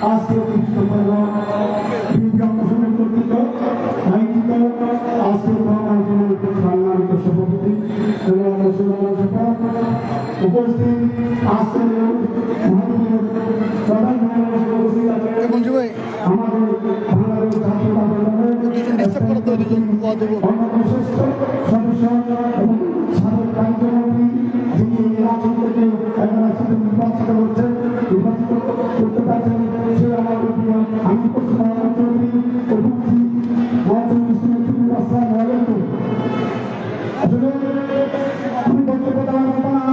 আজকে বিজ্ঞাপনের কর্তৃক আয়োজিত আজকে সম্মানিত সভাপতি উপস্থিত আজকে আমাদের বাংলাদেশ ছাত্র সদস্য এবং সাবেক কার্যমন্ত্রী যিনি নির্বাচন থেকে নির্বাচিত হচ্ছেন নির্বাচিত করতে পারছেন সে আমার আমি আসলে আমি বক্তব্য দেওয়ার মতো না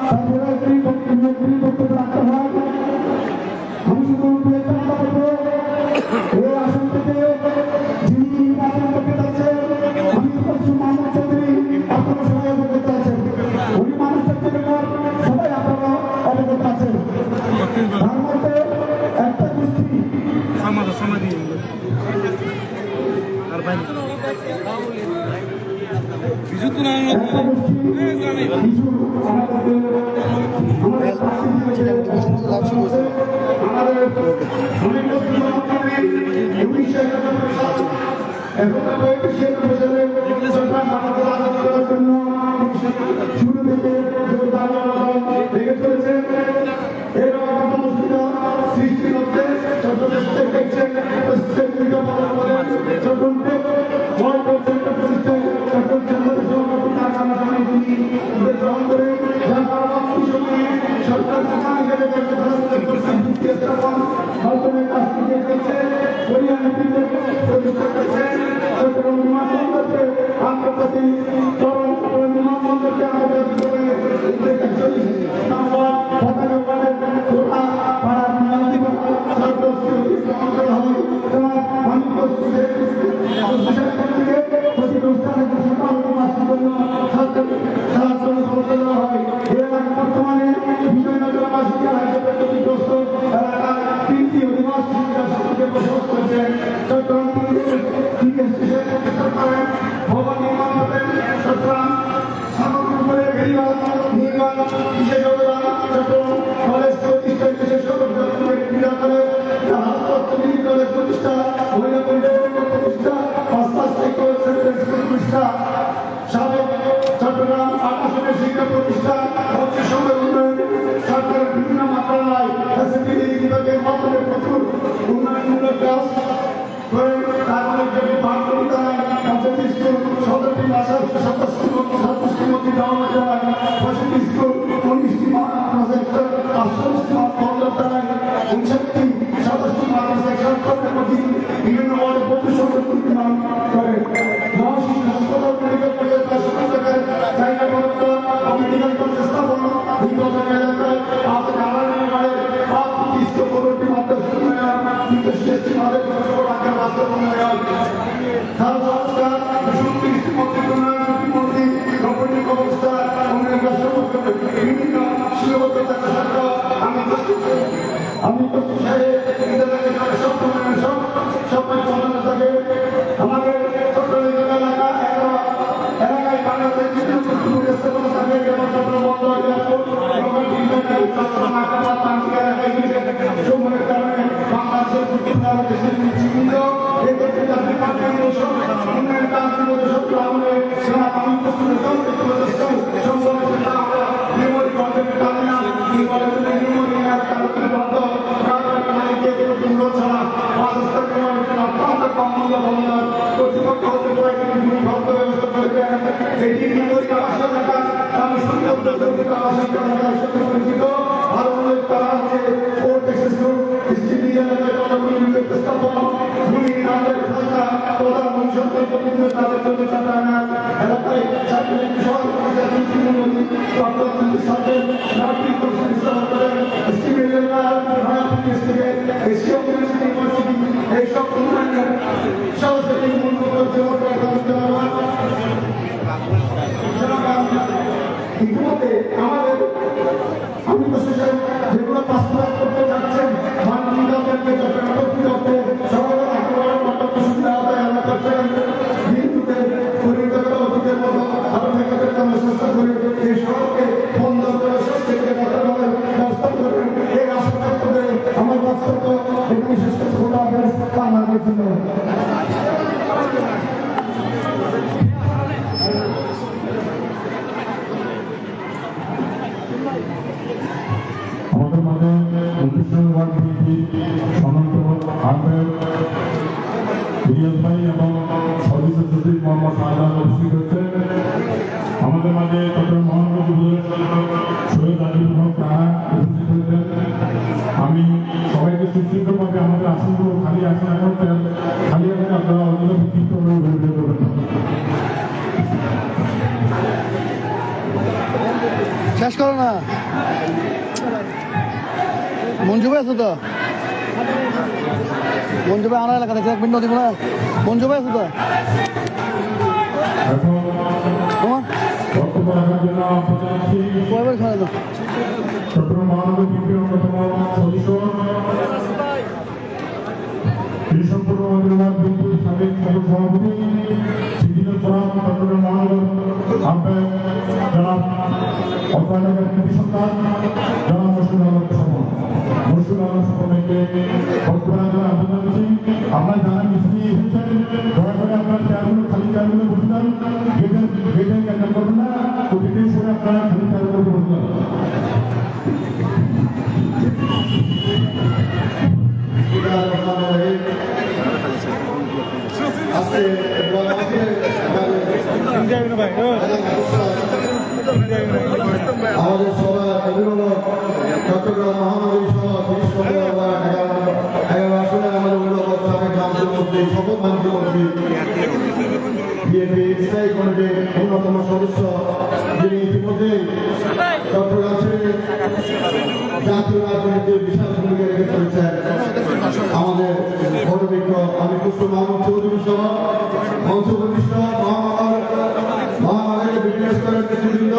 তারপরে একটি বক্তব্য রাখতে হয়। আমি শুধু এই আসন থেকে যিনি নির্বাচন করতে যাচ্ছেন আমি মোহাম্মদ চৌধুরী আপনারা সবাই অবগত আছেন। উনি মানুষের ব্যাপার সবাই আপনারা অবগত আছেন। তার মধ্যে একটা গোষ্ঠী শুরু থেকে সৃষ্টি করতে বর্তমানে তিনটি অধিবাসী বসবাস করছেন। চট্টগ্রাম ভবন নির্মাণ করবেন চট্টগ্রাম সামগ্রী বেরিবাদ নির্মাণ বিশেষ অবদান চট্টগ্রাম কলেজ প্রতিষ্ঠা বিশেষ ক্রীড়া কলেজ হাসপাতাল কলেজ প্রতিষ্ঠা মহিলা পরিষদ প্রতিষ্ঠা পাঁচটা সাইকেল সেন্টার প্রতিষ্ঠা সাবেক চট্টগ্রাম আকাশনের শিক্ষা প্রতিষ্ঠান হচ্ছে সঙ্গে উন্নয়ন সরকারের বিভিন্ন মন্ত্রণালয় বিভাগের মাধ্যমে প্রচুর উন্নয়নমূলক কাজ করে। তারপরে যদি বাংলায় পঞ্চায়েত স্কুল সদরটি ভাষা সাতাশটি মধ্যে দেওয়া যায় 65 স্কুল 19টি প্রজেক্ট 48টি মন্ত্রণালয় 59টি 27টি মাদ্রাসা সরকারের মধ্যে বিভিন্ন ওয়ার্ডে 32 নির্মাণ করে। হাসপাতাল মেডিকেল কলেজ জায়গা বরাদ্দ মেডিকেল কলেজ স্থাপন এলাকায় আমি আমাদের ছোট এলাকা এলাকায় বাংলাদেশ ইতিমধ্যে আমাদের আমি তো যেগুলো বাস্তবায়ন করতে যাচ্ছেন আমার বক্তব্য এখানে শেষ করতে খোদা হাফেজ বাংলাদেশের জন্য। আমাদের মাঝে সনান্ত আহমেদ রিয়াজ ভাই এবং সদস্য সচিব মোহাম্মদ শাহজাহান উপস্থিত হচ্ছেন। আমাদের মাঝে চট্টগ্রাম মহানগর সৈয়দ আজিজুল হক তাহা উপস্থিত হয়েছেন। আমি সবাইকে সুশৃঙ্খলভাবে আমাদের আসনগুলো খালি আসন এখন খালি আসনে আপনারা অন্য বিক্ষিপ্তভাবে ঘুরে করবেন। শেষ করো না, মঞ্জু ভাই আছো তো? মঞ্জু ভাই আমার এলাকা দেখে একদিন নদী বলা মঞ্জু ভাই আছো তো? তোমার বক্তব্য রাখার জন্য কয়বার খাওয়া তো চট্টগ্রাম মহানগর বিএনপির অন্যতম সদস্য কৃষ্ণপুর বিএনপির সাবেক সভাপতি সিদ্দিকুল ফোরাম চট্টগ্রাম মহানগর আহ্বায়ক জনাব অপরাধের কৃতি সন্তান জনাব মশরুল আলম সমন সমনকে বক্তব্য রাখার আহ্বান জানাচ্ছি। আপনারা যারা মিছিল এসেছেন দয়া করে আপনার চেয়ারগুলো খালি চেয়ারগুলো বসে যান, গেটে ক্যান্সেল করবেন না, প্রতিটি সময় আপনারা খালি চেয়ারগুলো বসে যান। আমাদের সবার অভিভাবক চট্টগ্রাম মহানগরী সহ 11 আসনে আমাদের অভিভাবক সাবেক মন্ত্রী শপথ মন্ত্রী বিএনপি স্থায়ী কমিটির অন্যতম সদস্য যিনি ইতিমধ্যে চট্টগ্রাম জাতীয় রাজনীতিতে বিশাল ভূমিকা রেখে চলেছেন আমাদের গৌরবিজ্ঞ আমি পুষ্প মাহমুদ চৌধুরী সহ মঞ্চ প্রতিষ্ঠা মহানগরের বিভিন্ন স্তরের নেতৃবৃন্দ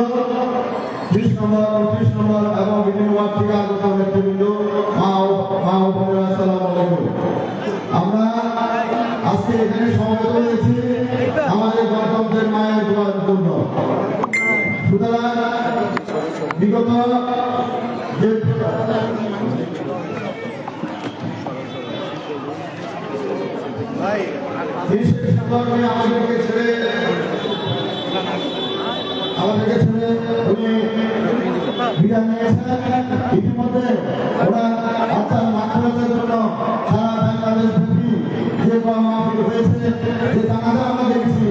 20 নম্বর 29 নম্বর এবং বিভিন্ন ওয়ার্ড থেকে আগত নেতৃবৃন্দ মা ও বোনেরা আসসালামু আলাইকুম। আমরা আজকে এখানে সমবেত হয়েছি আমাদের গণতন্ত্রের মায়ের দোয়ার জন্য। সুতরাং বিগত যে আমাদেরকে ছেড়ে উনি বিদায় নিয়েছেন। ইতিমধ্যে ওরা আপনার মাতৃতার জন্য সারা বাংলাদেশ ব্যাপী যে মাহফিল হয়েছে, যে জানাজা আমরা দেখেছি,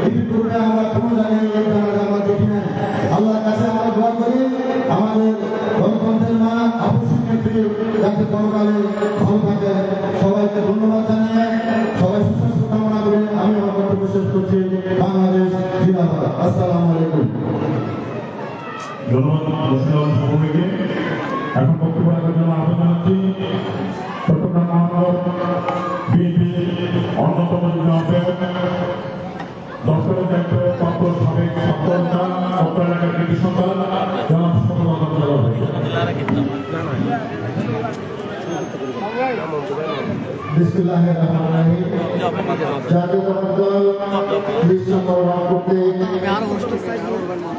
ইতিপূর্বে আমরা কোনো জায়গায় এই জানাজা আমরা দেখি নাই। আল্লাহর কাছে আমরা দোয়া করি আমাদের গণতন্ত্রের মা অবশ্যই নেত্রী যাতে পরকালে ভালো থাকে। সবাইকে ধন্যবাদ জানিয়ে সবাই সুস্বাস্থ্য কামনা করে আমি আমার বক্তব্য শেষ করছি। বাংলাদেশ জিন্দাবাদ। আসসালামু আলাইকুম। ধন্যবাদ সভাপতিকে। এখন বক্তব্য রাখার জন্য আহ্বান জানাচ্ছি চট্টগ্রাম মহানগর বিএনপি অন্যতম আহ্বায়ক দপ্তরের দায়িত্বপ্রাপ্ত সাবেক ছাত্রনেতা অত্র এলাকার কৃতি সন্তান জনাব বিসমিল্লাহির রহমানির রহিম। জাতীয় দল 20 নম্বর ওয়ার্ড কর্তৃক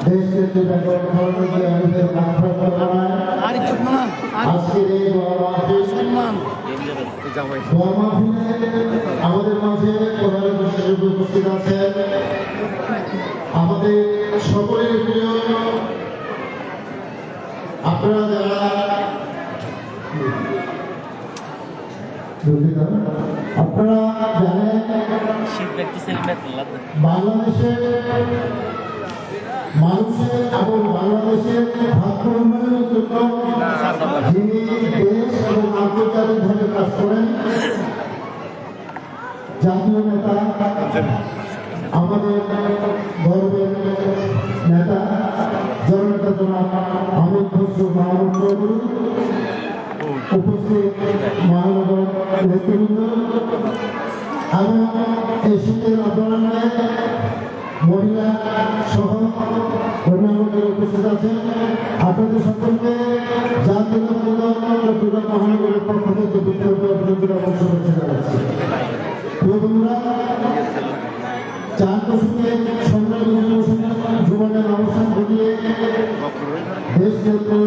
দেশকে ব্যাপক ধরনের আমাদের আজকের এই দোয়া মাহফিলে আমাদের মাঝে প্রধান বিশেষ উপস্থিত আছেন আমাদের সকলের প্রিয় আপনারা যারা আপনারা জানেন বাংলাদেশের মানুষের এবং বাংলাদেশের ভাগ্য উন্নয়নের জন্য যিনি দেশ এবং আন্তর্জাতিকভাবে কাজ করেন জাতীয় নেতা আমাদের গর্বের নেতা জননেতা জনাব আহমেদ খসরু মাহমুদ চৌধুরী, উপস্থিত মহানগর নেতৃবৃন্দ এবং এই শীতের আন্দোলনে মহিলা সহ অন্যান্যদের উপস্থিত আছেন। আপনাদের সকলকে জাতীয় চট্টগ্রাম মহানগরের পক্ষ থেকে ব্যক্তিগত অভিনন্দন এবং শুভেচ্ছা জানাচ্ছি। বন্ধুরা, 4 দশকে সংগ্রামী জীবনের অবসান ঘটিয়ে দেশ নেত্রী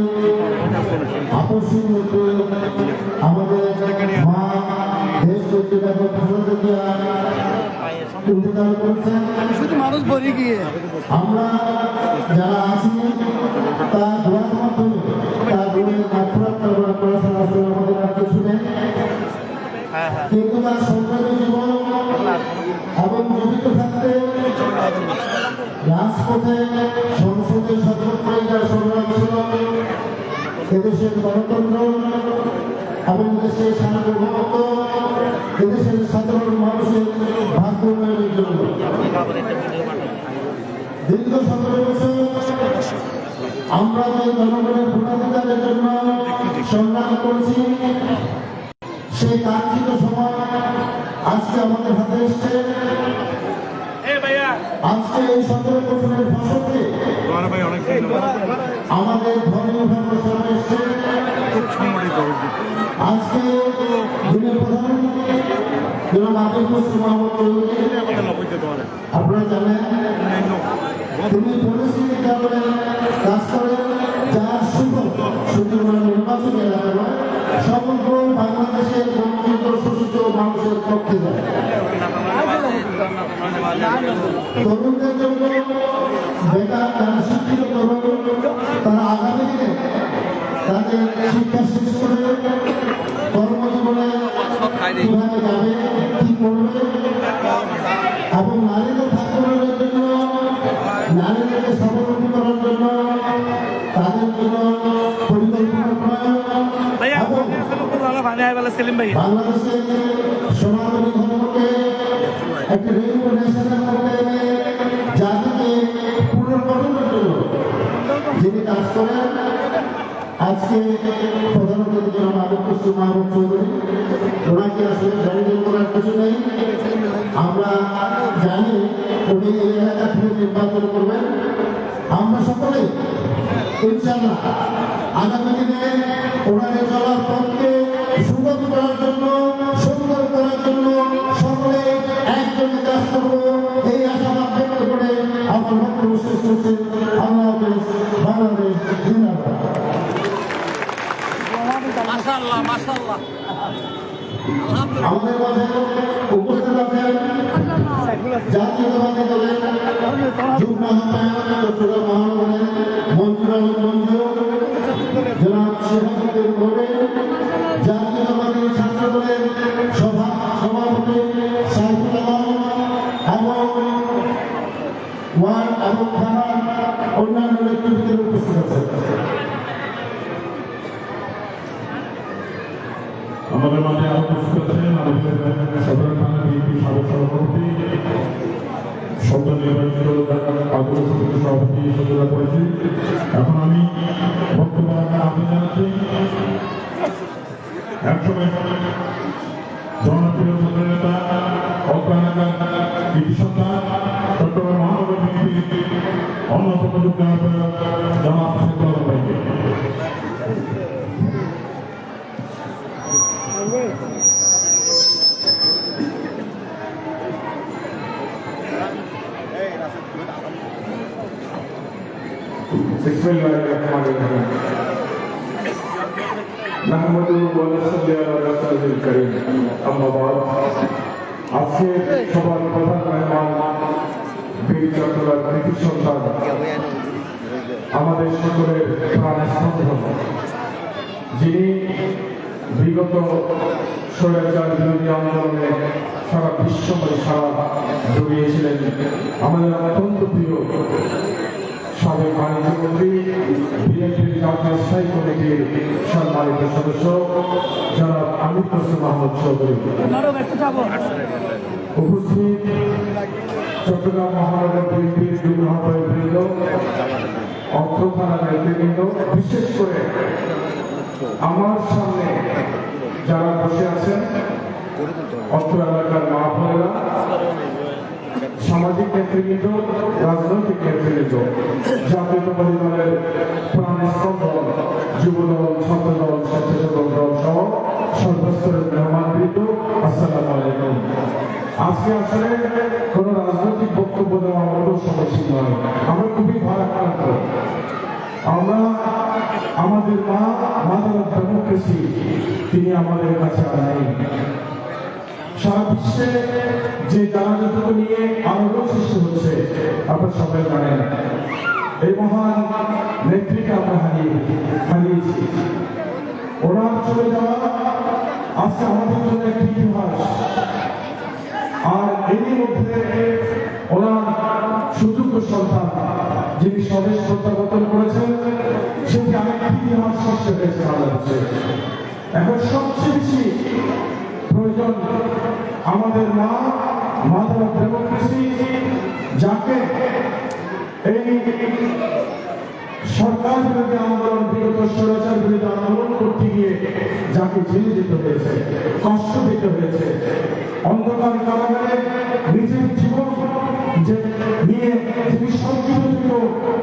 আপসী নেত্রী আমাদের মা দেশ করতে ব্যাপক ভাষা ইন্তকাল করেছেন। শুধু মানুষ বলি গিয়ে আমরা যারা আছি তা দোয়ার মাধ্যমে তার গুণের মাফরাত কামনা করেছেন আসলে আমাদের আর কিছু নেই, কিন্তু তার সংগ্রামী জীবন এবং জীবিত থাকতে রাজপথে সংসদে সর্বত্রই যার সংগ্রাম ছিল এদেশের গণতন্ত্র এবং দেশের সার্বভৌমত্ব, এদেশের সাধারণ মানুষের ভাগ্য উন্নয়নের জন্য দীর্ঘ 17 বছর আমরা যে জনগণের ভোটাধিকারের জন্য সংগ্রাম করেছি, সেই কাঙ্ক্ষিত সময় আজকে আমাদের হাতে এসছে। আজকে এই 17 বছরের ফসলকে আমাদের ধর্মীয় সামনে এসছে। আজকে দিনের প্রধানমন্ত্রী জনাব আবির হোসেন মোহাম্মদ চৌধুরী, আপনারা জানেন তিনি পরিস্থিতি কারণে কাজ করেন, যার সুযোগ শুধুমাত্র নির্বাচনী এলাকা নয়, সমগ্র বাংলাদেশের বঞ্চিত শোষিত মানুষের পক্ষে যায়। তরুণদের জন্য বেকার যারা শিক্ষিত তরুণ, তারা আগামী দিনে তাদের শিক্ষা শেষ করে কর্মজীবনে কিভাবে যাবে, কি করবে, এবং নারীদের ঠাকুরের জন্য, নারীদেরকে স্বাবলম্বী করার জন্য তাদের জন্য পরিকল্পনা প্রয়োজন এবং বাংলাদেশের সনাতনী ধর্মকে একটি রেডিও নেশনের মধ্যে এনে জাতিকে পুনর্গঠনের জন্য যিনি কাজ করেন, আজকে প্রধানমন্ত্রী জনাব আবির হোসেন মোহাম্মদ চৌধুরী, ওনাকে আসলে ব্যান্ডিং করার কিছু নেই। আমরা জানি উনি এই এলাকা থেকে নির্বাচন করবেন। আমরা সকলে ইনশাআল্লাহ আগামী দিনে ওনাদের চলার পথকে সুগম করার জন্য, সুন্দর করার জন্য সকলে একজনে কাজ করব, এই আশাবাদ ব্যক্ত করে আমার বক্তব্য শেষ করছি। আল্লাহ হাফেজ, বাংলাদেশ জিন্দাবাদ। আমাদের মাঝে উপস্থিত আছেন জাতীয়তাবাদী দলের যুগ্ম আহ্বায়ক চট্টগ্রাম মহানগরের মঞ্জুর আলম মঞ্জু, জনাব শেহাবুদ্দিন মোড়ে, জাতীয়তাবাদী ছাত্র দলের সভাপতি সাইফুল আলম এবং ওয়ার্ড এবং থানার অন্যান্য নেতৃত্বের উপস্থিত আছেন। আমাদের মাঝে আরো উপস্থিত আছেন আমাদের সাধারণ থানা বিএনপি সাবেক সভাপতি, সদ্য নির্বাচিত আগ্রহ সমিতির সভাপতি সদরা করেছি। এখন আমি বক্তব্য রাখার আহ্বান জানাচ্ছি একসময় জনপ্রিয় ছাত্র নেতা অল্পায়নাকার কৃতি সন্তান চট্টগ্রাম মহানগর বিএনপির অন্যতম যুগ্ম আহ্বায়ক জনাব শেখুল আলম ভাইকে। बिस्मिल्लाहिर्रहमानिर्रहीम नहमदुहु व नसल्ली अला रसूलिल करीम अम्मा बाद আজকে সবার প্রধান মেহমান বীর চট্টগ্রাম কৃতি সন্তান আমাদের সকলের প্রাণের সন্তান, যিনি বিগত স্বৈরাচার বিরোধী আন্দোলনে সারা বিশ্বময় সারা জড়িয়েছিলেন, আমাদের অত্যন্ত প্রিয় সাবেক বাণিজ্যমন্ত্রী, বিএনপির জাতীয় স্থায়ী কমিটির সম্মানিত সদস্য জনাব আবির হোসেন মোহাম্মদ চৌধুরী, উপস্থিত চট্টগ্রাম মহানগর বিএনপির যুগ্ম আহ্বায়কবৃন্দ, অত্র থানার নেতৃবৃন্দ, বিশেষ করে আমার সামনে যারা বসে আছেন অত্র এলাকার মা বোনেরা, সামাজিক নেতৃবৃন্দ, রাজনৈতিক নেতৃবৃন্দ, জাতীয়তাবাদী দলের প্রাণের স্পন্দন, যুবদল, ছাত্রদল, স্বেচ্ছাসেবক দল সহ সর্বস্তরের মেহমানবৃন্দ, আসসালামু আলাইকুম। আজকে আসলে কোন রাজনৈতিক বক্তব্য দেওয়া আমাদের সমস্যা নয়, আমরা খুবই ভারাক্রান্ত। আমরা আমাদের মা মাদার অফ ডেমোক্রেসি তিনি আমাদের কাছে আর নাই। সারা বিশ্বে যে জানাজাটুকু নিয়ে আলোড়ন সৃষ্টি হচ্ছে আপনারা সবাই জানেন। এই মহান নেত্রীকে আমরা হারিয়েছি। ওনার চলে যাওয়া আজকে আমাদের জন্য একটি ইতিহাস। আর এরই মধ্যে ওনার সুযোগ্য সন্তান যিনি স্বদেশ প্রত্যাবর্তন করেছেন সেটি আরেকটি ইতিহাস সৃষ্টি হয়েছে বাংলাদেশে। এখন সবচেয়ে বেশি প্রয়োজন আমাদের মা মাদার অফ ডেমোক্রেসি, যাকে এই সরকার বিরোধী আন্দোলন, বিগত স্বৈরাচার বিরোধী আন্দোলন করতে গিয়ে যাকে জেলে যেতে হয়েছে, কষ্ট দিতে হয়েছে, অন্ধকার কারাগারে নিজের জীবন যে নিয়ে যিনি সংকীর্ণ ছিল,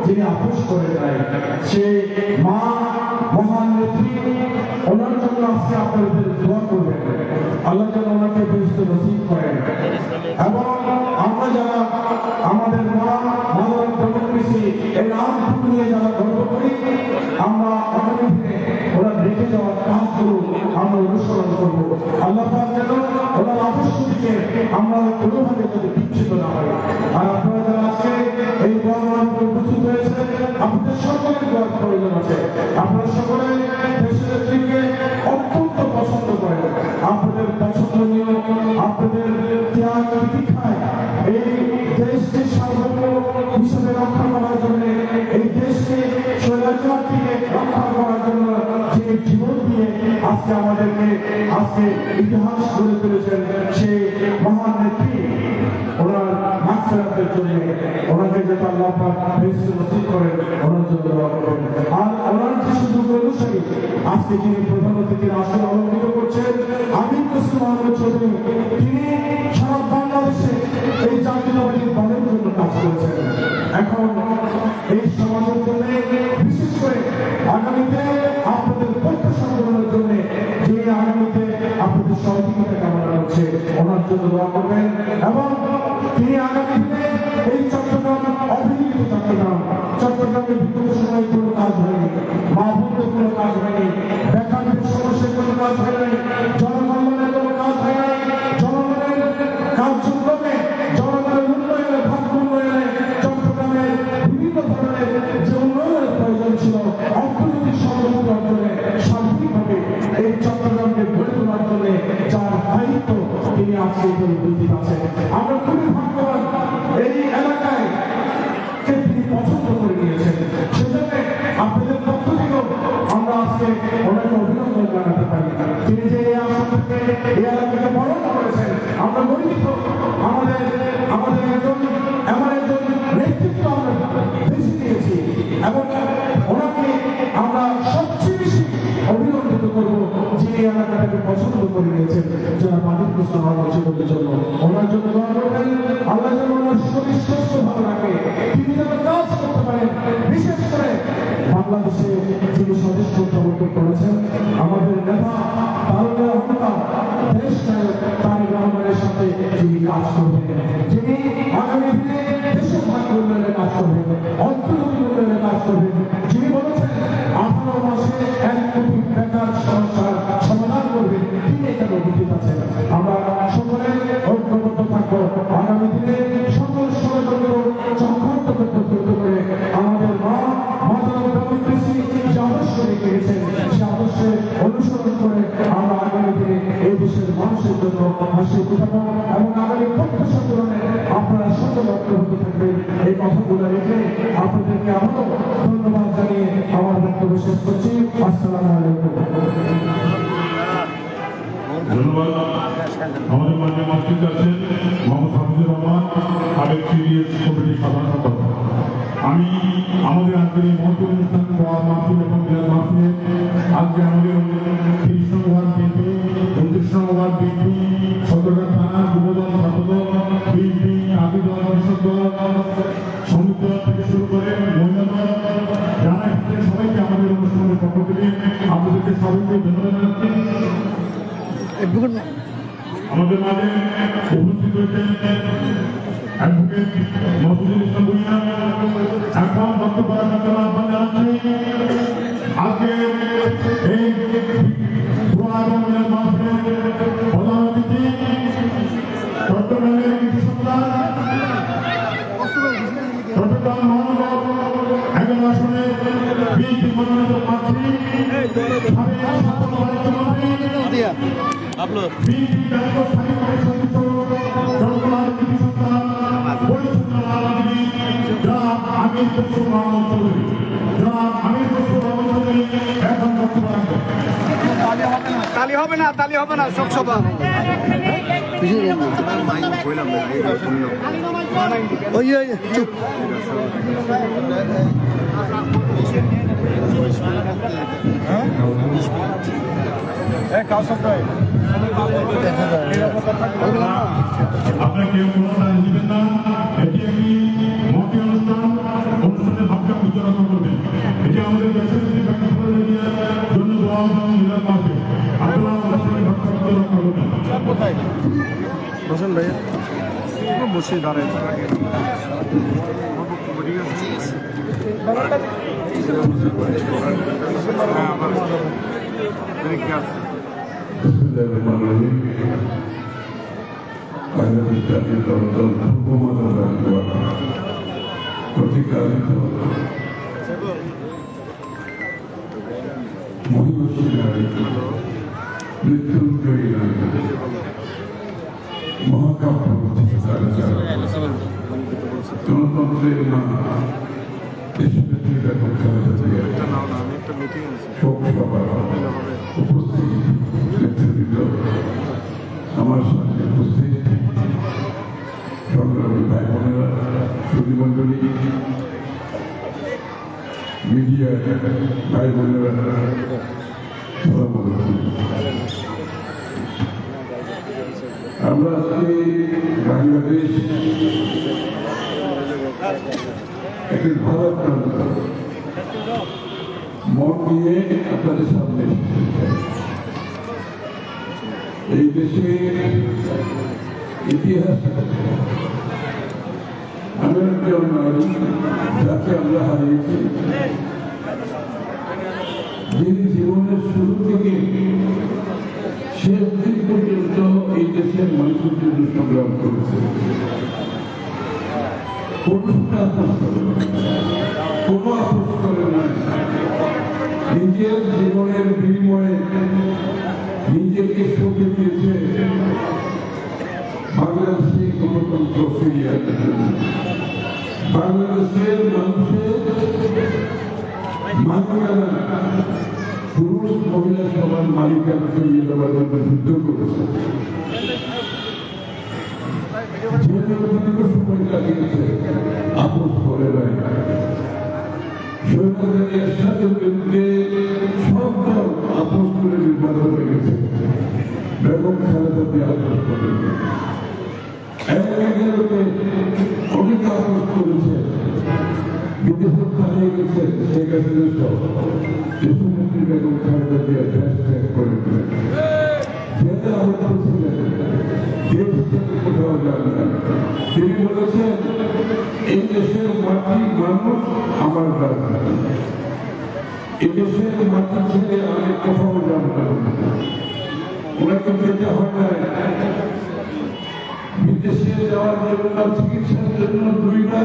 যিনি আপোষ করে দেয়, সেই মা মহান নেত্রী, ওনার জন্য আজকে আপনাদের দোয়া করবেন। আল্লাহ যেন ওনাকে বেহেশত নসিব করেন। এবং আমরা যারা আমাদের মা মাদার অফ ডেমোক্রেসি এই নামটুকু নিয়ে যারা গর্ব করি, আমরা আগামী দিনে ওরা রেখে যাওয়ার কাজগুলো আমরা অনুসরণ করবো। আল্লাহ পাক যেন ওনার আদর্শটিকে আমরা কোনোভাবে যাতে বিচ্ছিন্ন না হয়। আর আপনারা যারা আজকে এই দোয়া মাহফিলে উপস্থিত হয়েছে, আপনাদের সকলের দোয়ার প্রয়োজন আছে। আপনারা সকলে দেশের নেত্রীকে অত্যন্ত পছন্দ করেন। আপনাদের পছন্দনীয়, আপনাদের ত্যাগ প্রতীক্ষায় এই দেশকে সার্বভৌম হিসেবে রক্ষা করার জন্য, এই দেশকে স্বৈরাচার থেকে রক্ষা করার জন্য যে জীবন দিয়ে আজকে আমাদেরকে আজকে ইতিহাস গড়ে তুলেছেন, সেই মহান নেত্রী ওনার মাগফিরাতের জন্য ওনাকে যাতে আল্লাহ পাক বেহেশত নসিব করেন, ওনার জন্য দোয়া করবেন। আর ওনার যে সুযোগ্য অনুসারী আজকে যিনি প্রধান অতিথির আসন অলঙ্কৃত করছেন, আমির কাসেম আহমেদ চৌধুরী, তিনি সারা বাংলাদেশে এই জাতীয়তাবাদী দলের জন্য কাজ করেছেন। এখন এই সমাজের জন্য, বিশেষ করে আগামীতে আপনাদের প্রত্যাশা পূরণের জন্য যে আগামীতে আপনাদের সহযোগিতা কামনা করছে, ওনার জন্য দোয়া করবেন। এবং তিনি আগামী দিনে এই চট্টগ্রাম অবহেলিত চট্টগ্রামে বিগত সময় কোনো কাজ হয়নি, মা বোনদের কোনো কাজ হয়নি, বেকারদের সমস্যার কোনো কাজ হয়নি, জনকল্যাণের কোনো কাজ হয় নাই, জনগণের কার্যক্রমে, জনগণের উন্নয়নে, ভাগ্য উন্নয়নে, চট্টগ্রামের বিভিন্ন ধরনের যে উন্নয়নের প্রয়োজন ছিল, অর্থনৈতিক সহযোগিতা অর্জনে, সার্বিকভাবে এই চট্টগ্রামকে গড়ে তোলার জন্য যার দায়িত্ব তিনি আজকে এখানে উপস্থিত আছেন। আমরা খুবই ভাগ্যবান এই এলাকায় কে তিনি পছন্দ করে নিয়েছেন। সেজন্য আপনাদের পক্ষ থেকেও আমরা আজকে ওনাকে অভিনন্দন জানাতে পারি। তিনি যে এই আসনকে, এই এলাকাকে বরণ করেছেন, আমরা গর্বিত। আমাদের একজন এমন একজন নেতৃত্ব আমরা বেছে নিয়েছি এবং ওনাকে আমরা সবচেয়ে বেশি অভিনন্দিত করবো, যিনি এলাকাটাকে পছন্দ করে নিয়েছেন, যারা মালিক প্রশ্ন হওয়ার জন্য। ওনার জন্য দোয়া করবেন, আল্লাহ যেন ওনার শরীর সুস্থ ভালো রাখে, তিনি যেন কাজ করতে পারেন। বিশেষ করে বাংলাদেশে যিনি স্বদেশ প্রত্যাবর্তন করেছেন, আমাদের নেতা তারুণ্যের অহংকার দেশ নায়ক তারেক রহমানের সাথে যিনি কাজ করবেন, যিনি আগামী দিনে দেশের ভাগ্য উন্নয়নের কাজ করবেন, অর্থনৈতিক উন্নয়নের কাজ করবেন, যিনি বলেছেন 18 মাসে 1 কোটি বেকার সমস্যার সমাধান করবেন, তিনি এখানে উপস্থিত আছেন। আমরা সকলে ঐক্যবদ্ধ থাকবো। আগামী দিনে সকল ষড়যন্ত্র চক্রান্ত প্রতিহত করে আমাদের মা মাদার অফ ডেমোক্রেসি যে আদর্শ রেখে গেছেন, সে আদর্শে অনুসরণ করে আমরা আগামী দিনে এই দেশের মানুষের জন্য হাসি ফুটাবো এবং আগামী প্রত্যাশা পূরণে আপনারা সকল ঐক্যবদ্ধ থাকবেন। এই কথাগুলো রেখে আপনাদেরকে আবারও ধন্যবাদ জানিয়ে আমার বক্তব্য শেষ করছি। আসসালামু আলাইকুম। ধন্যবাদ। আমাদের মাঝে উপস্থিত আছেন মোহাম্মদ হাফিজুর রহমান, আবেগ সিরিয়াস কমিটির সাধারণ সম্পাদক। আমি আমাদের আজকের এই মহৎ অনুষ্ঠান দোয়া মাহফিল এবং বিরাজ মাহফিলে আজকে আমাদের 30 নং ওয়ার্ড বিএনপি, 29 নং ওয়ার্ড বিএনপি, সদরঘাট থানা যুবদল, ছাত্রদল, বিএনপি, আদি দল, কৃষক দল, শ্রমিক দল থেকে শুরু করে মহিলা দল, যারা এসেছেন সবাইকে আমাদের অনুষ্ঠানের পক্ষ থেকে আপনাদেরকে সবাইকে ধন্যবাদ জানাচ্ছি। আমাদের মাঝে উপস্থিত হয়েছেন অ্যাডভোকেট মফিজুল ইসলাম ভূঁইয়া এখন বক্তব্য রাখার জন্য আহ্বান জানাচ্ছি। আজকে এই মাহফিলের প্রধান অতিথি চট্টগ্রামের কৃষি সন্তান চট্টগ্রাম মহানগর 11 আসনের বিএনপি মনোনীত প্রার্থী বিএনপি জাতীয় স্থায়ী কমিটির সদস্য চট্টগ্রাম কৃষি সন্তান পরিচ্ছন্ন রাজনীতি জনাব আমির খসরু মাহমুদ চৌধুরী। জনাব আমির খসরু মাহমুদ চৌধুরী এখন বক্তব্য রাখবেন। তালি হবে না সব সভা ওই চুপ আপনার কেউ কোনো কাজ দিবেন না। এটি একটি মহতি অনুষ্ঠান, অনুষ্ঠানের ভাবটা বিতরণ করবেন। এটি আমাদের দেশের জন্য দোয়া এবং মিলাদ মাহফিল। আপনারা অনুষ্ঠানের ভাবটা বিতরণ করবেন। বসেন ভাই বসে দাঁড়ায় মৃত্যুঞ্জয়ী মহাকাব্য গণতন্ত্রের মা দেশনেত্রী বেগম খালেদা জিয়ার শোক সভায় উপস্থিত নেতৃবৃন্দ, আমার সামনে উপস্থিত সংগ্রামী ভাই বোনেরা, সুধীমণ্ডলী, মিডিয়া ভাই বোনেরা, আমরা আজকে বাংলাদেশ একটি ভালো মন নিয়ে আপনাদের সামনে এই দেশে ইতিহাস এমন একজন নারী যাকে আমরা হারিয়েছি, যিনি জীবনের শুরু থেকে শেষ দিন পর্যন্ত এই দেশের মানুষের জন্য সংগ্রাম করেছে। কোনো আপোষ করে নাই। নিজের জীবনের বিনিময়ে নিজেকে সঁপে দিয়েছে বাংলাদেশে গণতন্ত্র ফিরিয়ে আনার জন্য। বাংলাদেশের মানুষের মালিকানা, পুরুষ মহিলা সবার মালিকানা ফিরিয়ে দেওয়ার জন্য যুদ্ধ করেছে। সময় কাটিয়েছে, আপোষ করে নাই। সৈন্যদের সাথে বিরুদ্ধে সব দল আপোষ করে নির্বাচন হয়ে গেছে। বেগম খালেদা জিয়া আপোষ করেন। অনেক আপোষ করেছে, বিদেশে পালিয়ে গেছে। শেখ হাসিনা সহ দেশনেত্রী বেগম খালেদা জিয়া দেশ ত্যাগ করে দিলেন। যেটা আহ্বান ছিলেন দেশ থেকে কোথাও যাবে না। তিনি বলেছেন, এই দেশের মাটি মানুষ আমার দাদা, এই দেশের মাটি ছেড়ে আমি কোথাও যাবো না। ওনাকে যেতে হয় না বিদেশে যাওয়ার জন্য, চিকিৎসার জন্য 2টা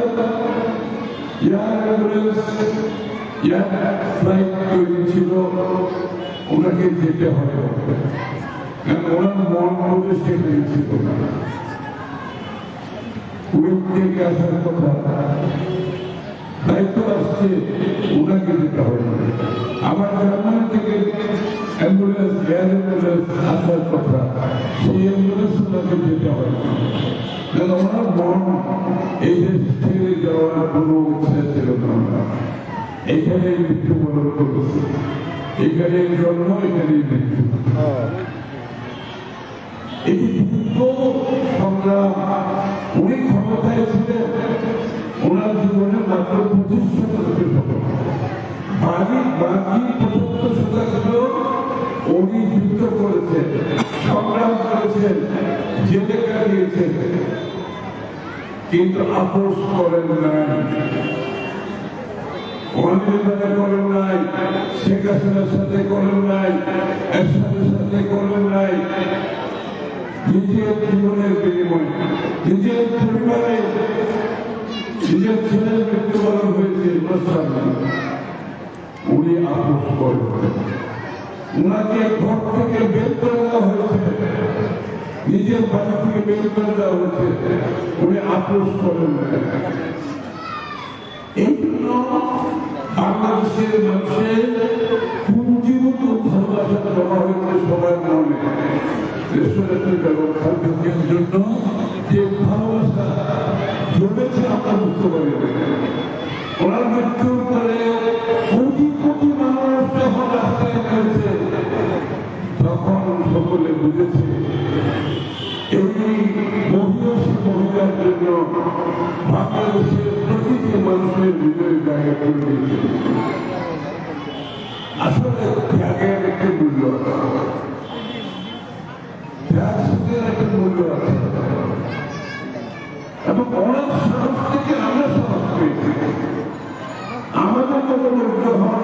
এয়ার অ্যাম্বুলেন্স ফ্লাইট তৈরি ছিল। ওনাকে যেতে হবে, কারণ ওনার মন মধ্যে সেখানে ছিল না। কুয়েত থেকে আসার কথা, দায়িত্ব আসছে, ওনাকে যেতে হবে। আমার জার্মানি থেকে অ্যাম্বুলেন্স, এয়ার অ্যাম্বুলেন্স আসার কথা, সেই অ্যাম্বুলেন্স ওনাকে যেতে হবে। কারণ ওনার মন এই দেশ ছেড়ে যাওয়ার কোনো ইচ্ছা ছিল না। এখানে মৃত্যুবরণ করেছে, এখানে জন্ম, এখানেই মৃত্যু। এই যুদ্ধ সংগ্রাম, উনি ক্ষমতায় ছিলেন, ওনার জীবনে মাত্র 25% বাকি 75% উনি যুদ্ধ করেছেন, সংগ্রাম করেছেন, জেলে কাটিয়েছেন। কিন্তু আপোষ করেন নাই, অনির্বাচনে করেন নাই, শেখ হাসিনার সাথে করেন নাই, এরশাদের সাথে করেন নাই। নিজের জীবনের বিনিময়ে, নিজের পরিবারে, নিজের ছেলের মৃত্যুবরণ হয়েছে প্রস্তাব, উনি আপোষ করেন। উনাকে ঘর থেকে বের করে দেওয়া হয়েছে, নিজের বাড়ি থেকে বের করে দেওয়া হয়েছে, উনি আপোষ করেন না। এই জন্য বাংলাদেশের মানুষের পুঞ্জীভূত ভালোবাসা জমা হয়েছে সবার মনে। দেশনেত্রী বেগম খালেদা জিয়ার জন্য যে ভালোবাসা জমেছে আমরা বুঝতে পারি। ওনার মৃত্যুর পরে কোটি কোটি মানুষ যখন রাস্তায় নেমেছে, তখন সকলে বুঝেছে এই মহিষী মহিলার জন্য বাংলাদেশের প্রতিটি মানুষের হৃদয়ে জায়গা করে দিয়েছে। আসলে ত্যাগের একটি মূল্য আছে, ত্যাগ সুখের একটি মূল্য আছে, এবং অনেক সাহস থেকে আমরা সাহস পেয়েছি। আমাদের মতো লোক যখন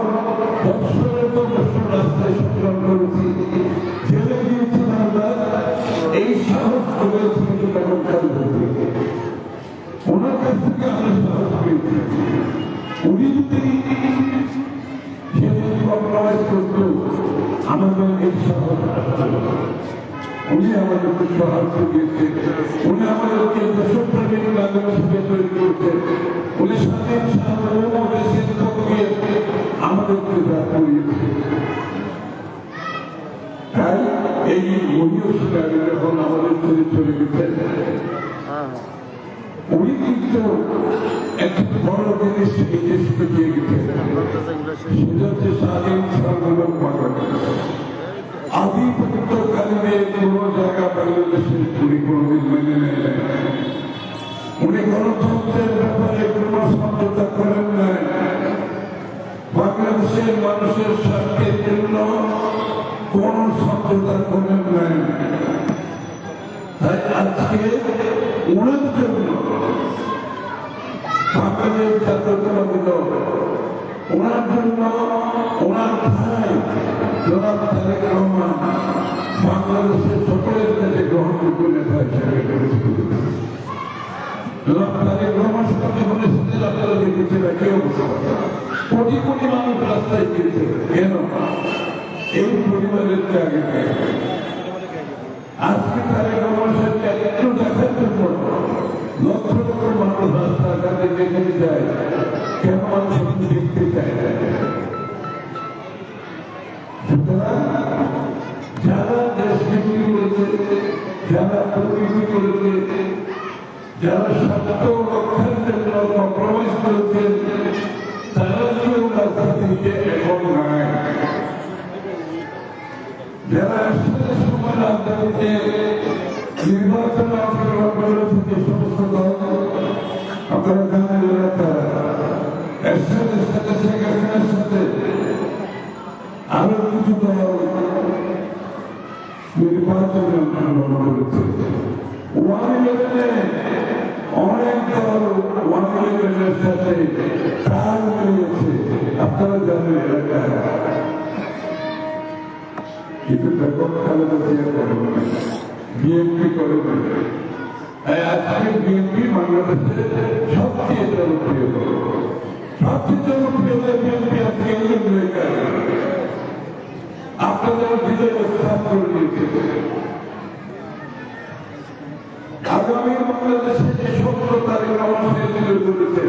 বৎসরের পর বৎসর রাস্তায় সংগ্রাম করেছি, জেলে গিয়েছি আমরা, এই সাহস করেছি কিন্তু বেগম খালেদা জিয়া। ওনার কাছ থেকে আমরা সাহস পেয়েছি। উনি যদি সেদিন কম্প্রোমাইজ করত, আমাদের এই সাহস আসত। উনি আমাদেরকে সাহায্য দিয়েছেন, উনি আমাদেরকে দেশপ্রেমিক নাগরিক হিসেবে তৈরি করেছেন, উনি স্বাধীন সার্বভৌম দেশের পক্ষে আমাদেরকে যা করিয়েছেন। তাই এই মহিষী নারী যখন আমাদের ছেড়ে চলে গেছেন, উনি কিন্তু একটি বড় জিনিস এই দেশকে দিয়ে গেছেন, সেটা হচ্ছে স্বাধীন সার্বভৌম বাংলাদেশ। আধিপত্যকালীনে কোনো জায়গা বাংলাদেশের উনি কোনোদিন মেনে নেন। উনি গণতন্ত্রের ব্যাপারে কোনো সমঝোতা করেন নাই, বাংলাদেশের মানুষের স্বার্থের জন্য কোন সমঝোতা করেন নাই। তাই আজকে ওনার জন্য বাঙালির জাতীয়তাবাদী দল, ওনার জন্য ওনার ভাই জনাব তারেক রহমান বাংলাদেশের সকলের কাছে গ্রহণযোগ্য নেতা হিসেবে জনাব তারেক রহমান সাথে বলেছিলেন, আপনারা দেখেছেন একই অবস্থা, কোটি কোটি মানুষ রাস্তায় গিয়েছে। কেন? এই পরিবারের ত্যাগে। আজকে তারেক রহমান সাথে একটু দেখার জন্য লক্ষ লক্ষ মানুষ রাস্তাঘাটে দেখতে যায়। কেন মানুষ দেখতে চায়? যারা দেশ বিক্রি করেছে, যারা প্রকৃতি করেছে, যারা স্বার্থ রক্ষার জন্য কম্প্রোমাইজ করেছে, তারা কেউ রাজনীতিতে এখন নাই। যারা সময় রাজনীতিতে নির্বাচনে অংশগ্রহণ করেছে, যে সমস্ত দল আপনারা জানেন, এরশাদের সাথে, শেখ হাসিনার সাথে আরো কিছু দল নির্বাচনে অংশগ্রহণ করেছে। 111 অনেক দল 111 সাথে তাল মিলিয়েছে, আপনারা জানেন এলাকায়। কিন্তু বেগম খালেদা জিয়া করেন না, বিএনপি করেন না। আজকে বিএনপি বাংলাদেশের সবচেয়ে জনপ্রিয় দল, সবচেয়ে জনপ্রিয় বিএনপি আজকে আপনাদের বিজয় স্থান করে দিয়েছে। আগামী বাংলাদেশে যে 17 তারিখ রহমানের তুলে ধরেছে,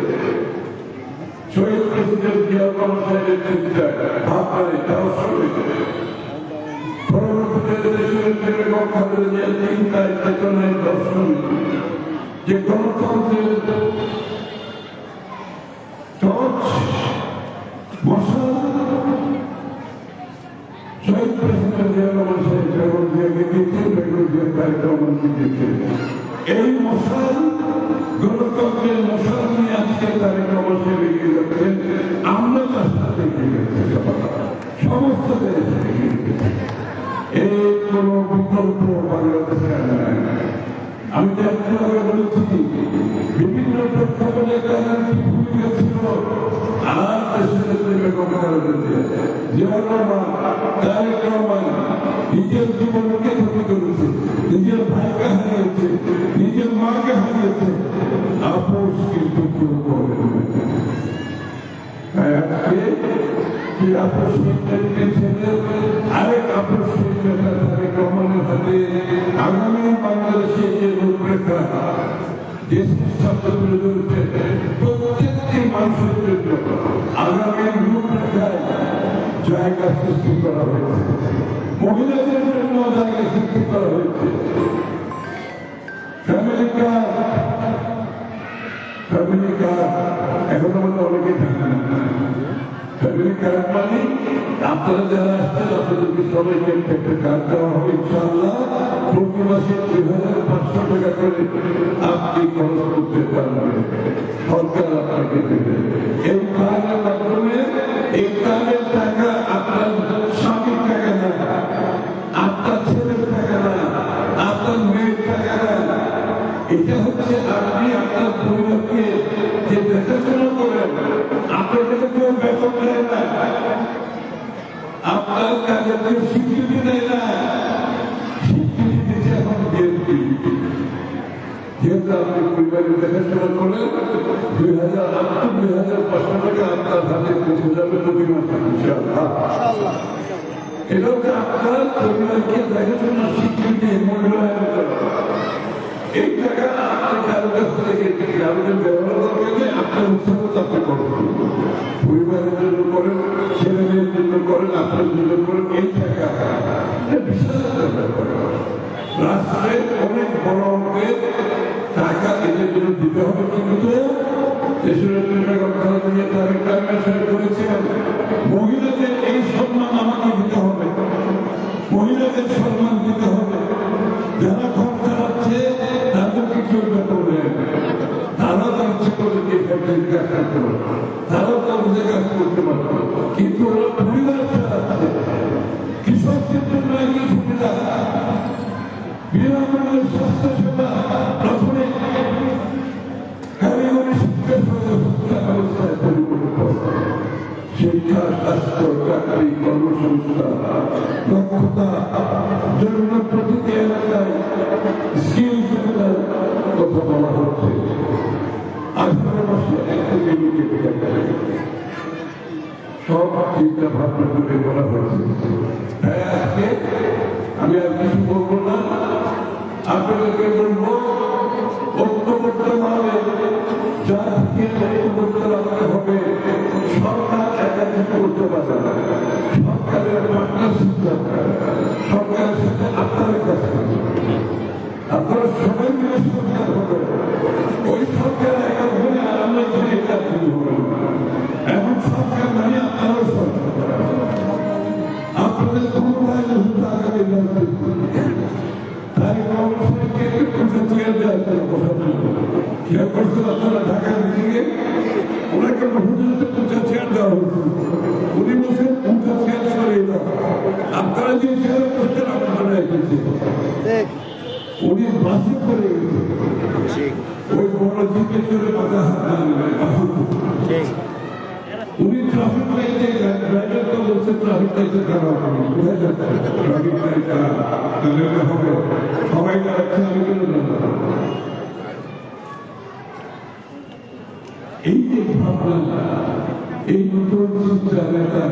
শহীদ প্রেসিডেন্ট জিয়া রহমানের নেতৃত্বে ভাবনায় তাও শুনেছে। পরবর্তীতে দেশের বেগম খালেদা জিয়ার চিন্তায়, চেতনায়, দর্শন, যে গণতন্ত্রের টর্চ মশাল শহীদ প্রেসিডেন্ট জিয়া রহমান সাহেব বেগম জিয়াকে দিয়েছে, বেগম জিয়া তারেক রহমানকে দিয়েছে। এই মশাল, গণতন্ত্রের মশাল নিয়ে আজকে তারেক রহমান সাহেব এগিয়ে যাচ্ছেন। আমরা তার সাথে এগিয়ে যাচ্ছি, সমস্ত দেশ এগিয়ে যাচ্ছে। এই কোন বিকল্প বাংলাদেশে নাই। আমি যেমনভাবে বলেছি বিভিন্ন প্রেক্ষাপটে তাদের কি ভূমিকা ছিল আর দেশের বেগম খালেদা জিয়া, জিয়াউর রহমান, তারেক রহমান নিজের জীবনকে ক্ষতি করেছে, নিজের ভাইকে হারিয়েছে, নিজের মাকে হারিয়েছে, আপোষ কিন্তু কেউ করেন না। আজকে সেই আপোষ নেত্রীকে ছেড়ে আরেক আপোষ নেতা তারেক রহমানের হাতে আগামী বাংলাদেশে যে রূপরেখা দেশের সাথে তুলে ধরেছে, প্রত্যেকটি মানুষের জন্য আগামী রূপরেখায় জায়গা সৃষ্টি করা হয়েছে, মহিলাদের জন্য জায়গা সৃষ্টি করা হয়েছে। ফ্যামিলি কার্ড এখন আমাদের অনেকেই থাকে না। ফ্যামিলি কার্ড মানে আপনারা যারা আসছেন আপনাদেরকে সবাইকে একটা কার্ড দেওয়া হবে ইনশাআল্লাহ। প্রতি মাসে 2500 টাকা করে আপনি খরচ করতে পারবেন, সরকার আপনাকে দেবে। এই কার্ডের মাধ্যমে এই কার্ডের টাকা আপনার স্বামীর টাকা না, আপনার ছেলের টাকা না, আপনার মেয়ের টাকা না। এটা হচ্ছে আপনি আপনার পরিবারকে যে দেখাশোনা করেন, আপনার কাছে কেউ বেতন দেয় না, আপনার কাজে কেউ স্বীকৃতি দেয় না, স্বীকৃতি দিচ্ছে এখন বিএনপি। যেহেতু আপনি পরিবারের দেখাশোনা করেন, 2000-2500 টাকা আপনার হাতে পৌঁছে যাবে প্রতি মাসে ইনশাআল্লাহ। এটা হচ্ছে আপনার পরিবারকে দেখাশোনা স্বীকৃতি মূল্যায়ন করা। এই টাকা আপনি কারো কাছ থেকে গ্রামের ব্যবহার করলে আপনার উৎসাহ আপনি করবেন, পরিবারের জন্য করেন, ছেলেমেয়ের জন্য করেন, আপনার জন্য করেন। এই টাকা বিশাল ব্যাপার, রাষ্ট্রে অনেক বড় অঙ্কের টাকা এদের জন্য দিতে হবে। কিন্তু দেশের করেছিলেন মহিলাদের এই সম্মান আমাকে দিতে হবে, মহিলাদের সম্মান দিতে হবে। যারা ঘর চালাচ্ছে তাদেরকে কেউ করবে, তারা তো ইচ্ছে করে কাজ করতে পারবে, তারাও তো আমাদের কাজ করতে পারবে, কিন্তু ওরা পরিবার চালাচ্ছে। কৃষকদের জন্য একই সুবিধা, বিনামূল্যে স্বাস্থ্য সেবা, প্রথমে কারিগরি শিক্ষা ব্যবস্থায় পরিবর্তিত, শিক্ষা, স্বাস্থ্য, চাকরি, কর্মসংস্থান, দক্ষতা জন্য প্রতিটি এলাকায় স্কিল সেন্টার কথা বলা হচ্ছে। 18 মাসে একটা জমিকে সব চিন্তা ভাবনা করে বলা হয়েছে। তাই আজকে আমি আর কিছু বলবো না, আপনাদেরকে বলবো ঐক্যবদ্ধ ভাবে জাতিকে ঐক্যবদ্ধ রাখতে হবে। সরকার একা কিছু করতে পারে না, সরকারের পার্টনারশিপ দরকার, সরকারের সাথে আপনার কাজ করবে, আপনারা সবাই মিলে সরকার হবে। ওই সরকার একা হলে আর আমরা যদি এটা শুরু হবে এখন সরকার মানে আপনারাও সরকার, আপনাদের ক্ষমতায় আগামী তাই কর্মসূচিকে আপনারা ঢাকার দিকে ওনাকে হুজুরকে 50 চেয়ার দেওয়া হয়েছে, উনি বলছেন 50 চেয়ার সরিয়ে দেওয়া, আপনারা যে চেয়ার করছেন আপনারা এসেছে, উনি বাসে করে গেছে ওই বড় জিপে চলে বাধা উনি ট্রাফিক লাইটে ড্রাইভারকে বলছে ট্রাফিক লাইটে দাঁড়াও, বোঝা যাচ্ছে ট্রাফিক লাইট তাহলে হবে, সবাই দাঁড়াচ্ছে আমি কেন দাঁড়াবো। এই যে ভাবনা, এই নতুন চিন্তা নেতা,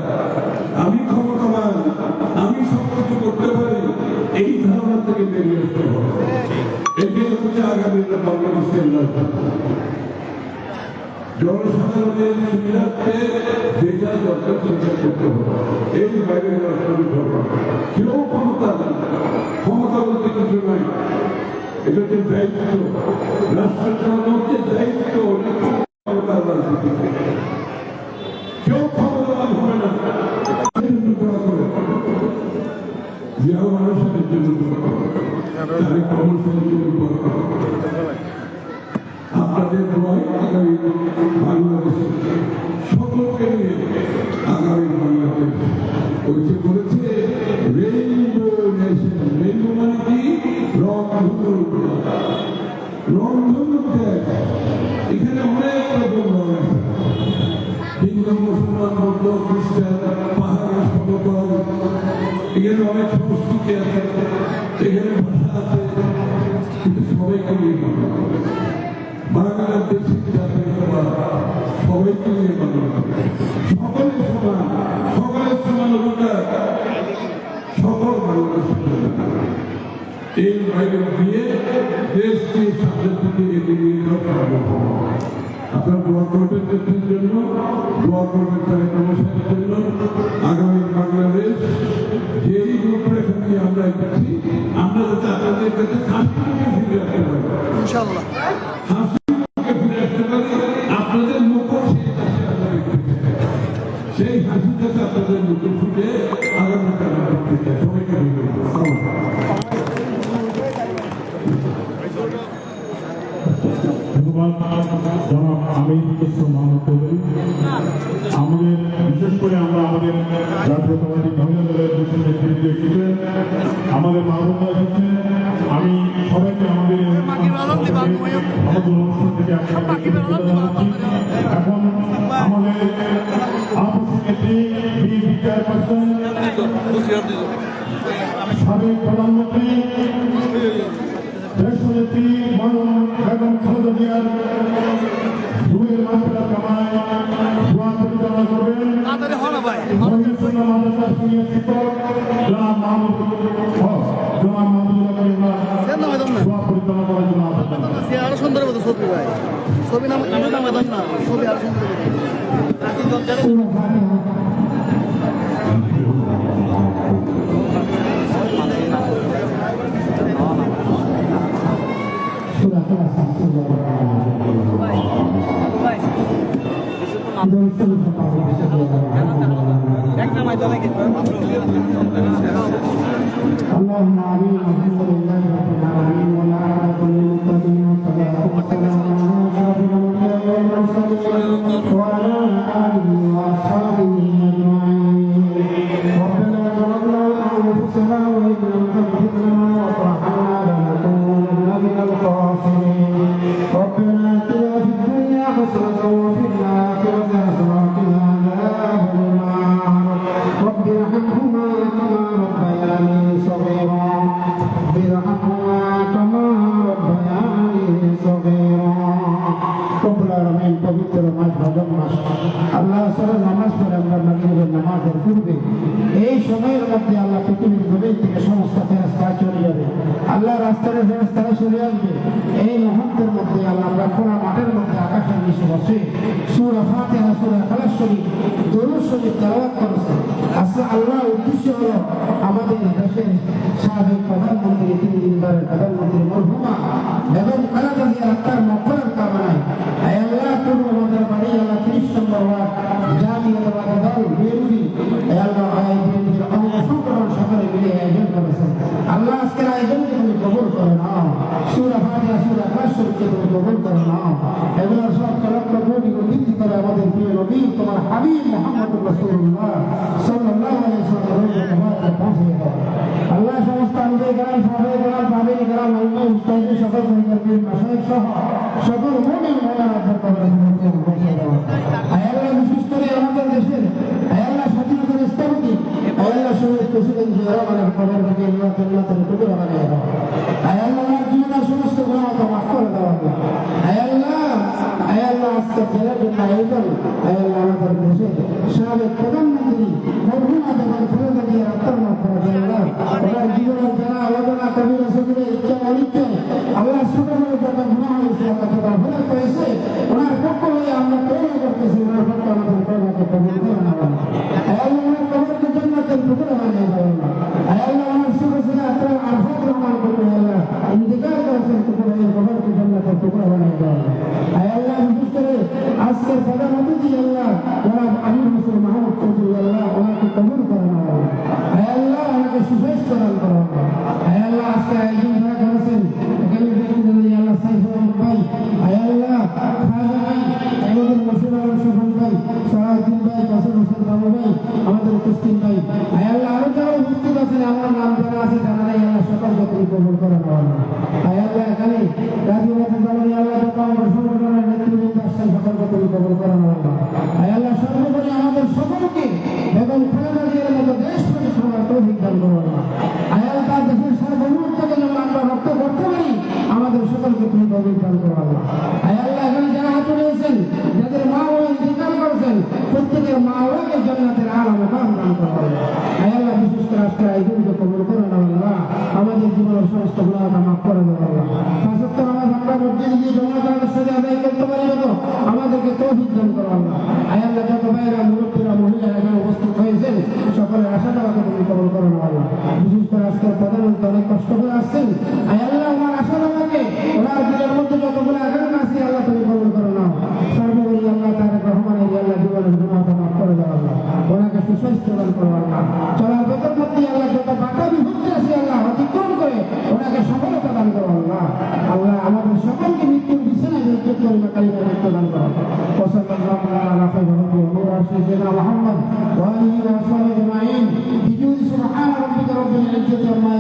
আমি ক্ষমতাবান, আমি সব কিছু করতে পারি, এই ধারণা থেকে বেরিয়ে আসতে হবে। এটাই হচ্ছে আগামী বাংলাদেশের লক্ষ্য। জনসাধারণের সুবিধার্থে যেটা দরকার চিন্তা করতে হবে, এই বাইরে কেউ ক্ষমতা ক্ষমতা বলতে কিছু নয়, এটা হচ্ছে দায়িত্ব, রাষ্ট্র চালানো হচ্ছে দায়িত্ব। কেউ ক্ষমতাবান হবে না, জিয়াউর মানুষের জন্য তাদের কর্মসূচির জন্য আপনাদের আগামী বাংলাদেশ সকলকে নিয়ে আগামী বাংলাদেশ ওই যে বলেছে রেইনবো নেশন। রেইনবো মানে কি? রংধনু এখানে অনেক রকম রং আছে। হিন্দু, মুসলমান, বৌদ্ধ, খ্রিস্টান, পাহাড়ি, সমতল, এখানে অনেক সংস্কৃতি আছে, এখানে ভাষা আছে, কিন্তু সবাইকে নিয়ে মানব। বাংলার দেশের জাতীয় সভা সবাইকে নিয়ে মানব। সকলের সমান, সকলের সমান অধিকার, সকল মানুষের সমান। এই বাইরে দিয়ে দেশকে সামনের দিকে এগিয়ে নিয়ে যাওয়া সম্ভব। আপনার দোয়া করবেন দেশের জন্য, দোয়া করবেন তারেক রহমানের জন্য। আগামী বাংলাদেশ যেই রূপরেখা নিয়ে আমরা এসেছি, আমরা যাতে আপনাদের কাছে হাসিমুখে ফিরে আসতে পারি, ইনশাআল্লাহ। হাসিমুখে ফিরে আসতে পারি। আপনাদের মুখও সেই হাসি আমরা দেখতে চাই। সেই হাসি যাতে আপনাদের মুখে ফুটে আগামীকাল আমরা দেখতে চাই। সবাইকে ধন্যবাদ জনাব আমির ইসলাম মাহমুদ চৌধুরী। আমাদের বিশেষ করে আমরা আমাদের জাতীয়তাবাদী মহিলা দলের বিশেষ নেতৃত্বে এসেছেন, আমাদের মাহবুবরা এসেছেন। আমি সবাইকে আমাদের অনুষ্ঠান থেকে আপনাকে জানাচ্ছি। এখন আমাদের আহ্বায়ক নেত্রী বিএনপি চেয়ারপারসন, সাবেক প্রধানমন্ত্রী, দেশনেত্রী বেগম খালেদা জিয়ার রুহের মাত্রা কামায় দোয়া পরিচালনা করবেন মহিউদ্দিন মাদ্রাসার সিনিয়র শিক্ষক জনাব মাহমুদুল্লাহ দোয়া পরিচালনা করার জন্য আরো সুন্দর মতো ছবি ভাই, ছবি নাম না, ছবি আরো সুন্দর। اللهم آمين والحمد لله رب العالمين والعاقبة للمتقين والصلاة والسلام على أشرف الأنبياء والمرسلين وعلى آله وأصحابه أجمعين. ربنا ظلمنا أنفسنا وإن لم تغفر لنا وترحمنا لنكونن من الخاسرين. ربنا آتنا في الدنيا حسنة وفي الآخرة حسنة وقنا عذاب النار. رب ارحمهما كما ربياني صغيرا برحمهما كما ربياني صغيرا. رب العالمين পবিত্র মাস রমজান মাস, আল্লাহ সারা নামাজ পড়ে আমরা মাগরিবের নামাজের পূর্বে এই সময়ের মধ্যে আল্লাহ পৃথিবীর জমিন থেকে সমস্ত ফেরেশতা চলে যাবে, আল্লাহ রাস্তার ফেরেশতারা চলে আসবে। এই মুহূর্তের মধ্যে আল্লাহ খোলা মাঠের মধ্যে আকাশের নিচে বসে সূরা ফাতিহা, সূরা ইখলাস শরীফ, দরুদ শরীফ তেলাওয়াত করেছে। আসলে আল্লাহ উদ্দেশ্য হলো আমাদের দেশের সাবেক প্রধানমন্ত্রী, 3 দিনবারের প্রধানমন্ত্রী মরহুমা বেগম খালেদা জিয়ার আত্মার মাগফিরাত কামনায় আল্লাহ পূর্ব আমাদের বাড়ি আল্লাহ 30 নম্বর ওয়ার্ড জাতীয়তাবাদী দল বিএনপি আল্লাহ বিএনপির অঙ্গ সংগঠন সকলে মিলে আয়োজন করেছেন। আল্লাহ আজকের আয়োজনকে তুমি কবুল করে নাও, সূরা ফাতিহা, সূরা ইখলাস শরীফকে তুমি কবুল করে নাও। এগুলোর সব লক্ষ কোটি বৃদ্ধি করে আমাদের প্রিয় নবী তোমার হাবিব মুহাম্মদুর রাসূলুল্লাহ সাল্লাল্লাহু আলাইহি ওয়াসাল্লাম পৌঁছে দাও। আল্লাহ সমস্ত আমাদের গ্রাম, সাবেক গ্রাম, সাবেক গ্রাম, উস্তাদের সকল পরিকল্পনা মাসায়েখ সহ সকল মুমিন মুমিনাতের কবরে পৌঁছে দাও। আল্লাহ বিশেষ করে আমাদের দেশের আল্লাহ স্বাধীনতার স্থপতি আল্লাহ শহীদ প্রেসিডেন্ট জিয়া রহমানের কবর থেকে জান্নাতের টুকরা বানিয়ে দাও। আল্লাহ জীবনের সমস্ত গুনাহ মাফ করে দাও। আল্লাহ আজকে জেলার জন্য আয়োজন আল্লাহ আমাদের দেশের সাবেক প্রধানমন্ত্রী মরহুমা বেগম খালেদা জিয়ার আত্মার মাগফিরাত আল্লাহ ওনার জীবনের যারা আলোচনা কবিরা সগীরা ইচ্ছা অনিচ্ছা আল্লাহ ছোট বড় যত গুনাহ হয়েছে আল্লাহ তাআলা ভুলে করেছে, ওনার পক্ষ হয়ে আমরা তওবা করতেছি, ওনার পক্ষ আমাদের তওবাকে কবুল করে নাও। আল্লাহ ওনার কবরকে জান্নাতের টুকরা বানিয়ে দাও। আল্লাহ ওনার সুরসিলা আত্মার আরফাত রহমান করবে আল্লাহ ইন্তেকাল করেছেন, টুকরা কবরকে জান্নাতের টুকরা বানিয়ে দাও। আল্লাহ বিশেষ করে আজকের প্রধান অতিথি আল্লাহ জনাব আমির হোসেন মাহমুদ চৌধুরী আল্লাহ ওনাকে কবুল করে নাও। আল্লাহ ওনাকে সুস্বাস্থ্য দান করো। আল্লাহ আজকে আয়োজন যারা করেছেন এখানে আল্লাহ সাইফুল আহমদ ভাই, আল্লাহ খাজা ভাই, আমাদের মশিউর আলম শফিক ভাই, সালাউদ্দিন ভাই, কাসেম হোসেন বাবু ভাই, আমাদের কুস্তিন ভাই, আল্লাহ আরো যারা উপস্থিত আছেন আমার নাম যারা আছে জানা নাই, আল্লাহ সকলকে তুমি কবুল করে নাও। আসছেন সকলকে তুমি কবুল করো না আল্লাহ। আয় আল্লাহ সর্বোপরি আমাদের সকলকে বেগম খালেদা জিয়ার মতো দেশ প্রতি সবার তৌফিক দান করো আল্লাহ। আয় আল্লাহ তার দেশের সার্বভৌমত্বকে যেমন আমরা রক্ষা করতে পারি আমাদের সকলকে তুমি তৌফিক দান করো আল্লাহ। আয় আল্লাহ এখানে যারা হাত রয়েছেন যাদের মা ও ইন্তেকাল করেছেন প্রত্যেকের মা ওকে জান্নাতের আলা মুকাম দান করো আল্লাহ। আয় আল্লাহ বিশেষ করে আজকে আয়োজনকে কবুল করো না আল্লাহ। আমাদের জীবনের সমস্ত গুনাহকে মাফ করে দাও আল্লাহ। পাঁচ ওয়াক্ত নামাজ আমরা মসজিদে গিয়ে জমাতের সাথে আদায় করতে পারি না আমাদেরকে তৌফিক দান করো আল্লাহ। আয় আল্লাহ যত ভাইরা মুরব্বীরা মহিলারা এখানে উপস্থিত হয়েছেন সকলের আশা দেওয়াকে তুমি কবুল করো না আল্লাহ। বিশেষ করে আজকের প্রধানমন্ত্রী অনেক কষ্ট করে আসছেন। আয় আল্লাহ আমার আশা দেওয়াকে ওনার দিনের মধ্যে যতগুলো আকাঙ্ক্ষা আছে আল্লাহ তুমি কবুল করো না। সর্বোপরি আল্লাহ তারেক রহমানের আল্লাহ জীবনের গুনাহকে মাফ করে দাও আল্লাহ। ওনাকে সুস্বাস্থ্য দান করো আল্লাহ। চলার পথের মধ্যে আল্লাহ যত বাধা বিপত্তি আছে আল্লাহ অতিক্রম করে ওনাকে সফলতা দান করো আল্লাহ। আল্লাহ আমাদের সকলকে মৃত্যুর বিছানায় মৃত্যু করে কালিমা মৃত্যু দান করো। ওয়াসাল্লাল্লাহু আলা সাইয়্যিদিনা মুহাম্মদ ওয়া আলিহি ওয়া সাহবিহি আজমাইন বিজুদি সুবহান রাব্বিকা রাব্বিল ইজ্জাতি আম্মা